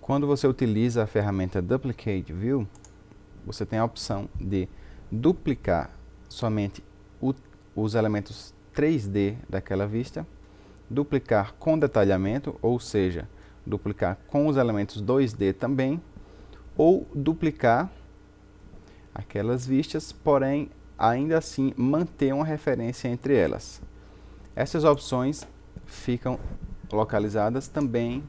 Quando você utiliza a ferramenta Duplicate View, você tem a opção de duplicar somente os elementos 3D daquela vista, duplicar com detalhamento, ou seja, duplicar com os elementos 2D também, ou duplicar aquelas vistas, porém, ainda assim manter uma referência entre elas. Essas opções ficam localizadas também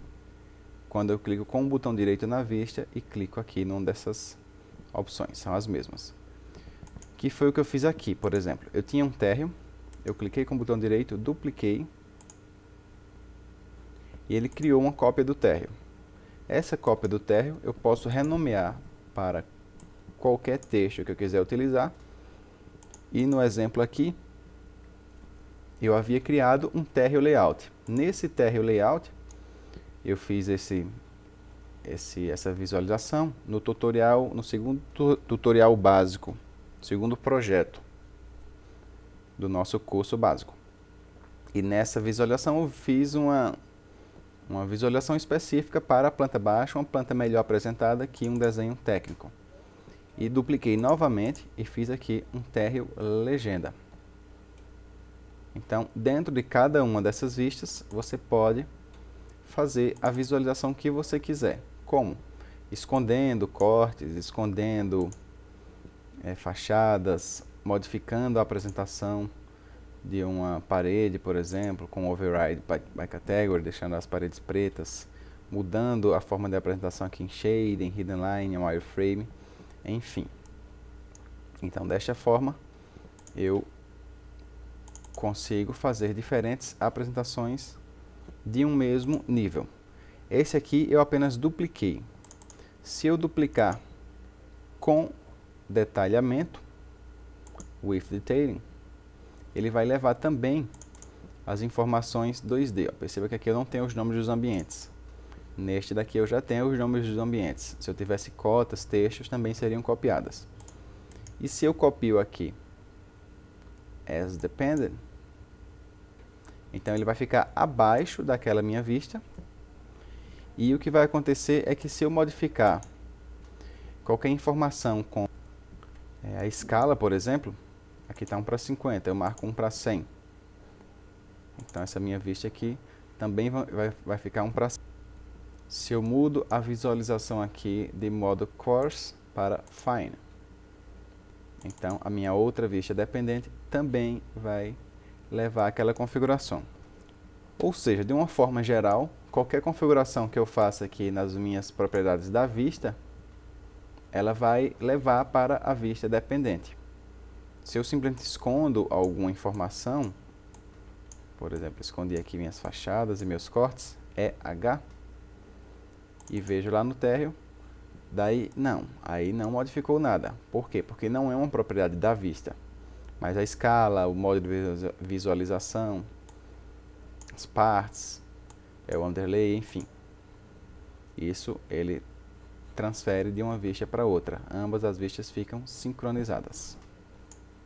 quando eu clico com o botão direito na vista e clico aqui numa dessas opções, são as mesmas. Que foi o que eu fiz aqui, por exemplo. Eu tinha um térreo, eu cliquei com o botão direito, dupliquei, e ele criou uma cópia do térreo. Essa cópia do térreo eu posso renomear para qualquer texto que eu quiser utilizar. E no exemplo aqui, eu havia criado um térreo layout. Nesse térreo layout, eu fiz essa visualização no tutorial, no segundo tutorial básico, segundo projeto do nosso curso básico. E nessa visualização eu fiz uma visualização específica para a planta baixa, uma planta melhor apresentada que um desenho técnico. E dupliquei novamente e fiz aqui um térreo legenda. Então, dentro de cada uma dessas vistas, você pode fazer a visualização que você quiser. Como? Escondendo cortes, escondendo fachadas, modificando a apresentação de uma parede, por exemplo, com override by category, deixando as paredes pretas, mudando a forma de apresentação aqui em shading, hidden line, wireframe, enfim. Então, desta forma, eu consigo fazer diferentes apresentações de um mesmo nível. Esse aqui eu apenas dupliquei. Se eu duplicar com detalhamento, with detailing, ele vai levar também as informações 2D. Ó, perceba que aqui eu não tenho os nomes dos ambientes. Neste daqui eu já tenho os nomes dos ambientes. Se eu tivesse cotas, textos, também seriam copiadas. E se eu copio aqui as dependent, então ele vai ficar abaixo daquela minha vista. E o que vai acontecer é que se eu modificar qualquer informação com a escala, por exemplo, aqui está 1:50, eu marco 1:100. Então essa minha vista aqui também vai ficar 1:100. Se eu mudo a visualização aqui de modo coarse para fine, então a minha outra vista dependente também vai levar aquela configuração. Ou seja, de uma forma geral, qualquer configuração que eu faça aqui nas minhas propriedades da vista, ela vai levar para a vista dependente. Se eu simplesmente escondo alguma informação, por exemplo, escondi aqui minhas fachadas e meus cortes, EH, e vejo lá no térreo, daí não, aí não modificou nada. Por quê? Porque não é uma propriedade da vista, mas a escala, o modo de visualização, as partes, o underlay, enfim. Isso ele transfere de uma vista para outra. Ambas as vistas ficam sincronizadas.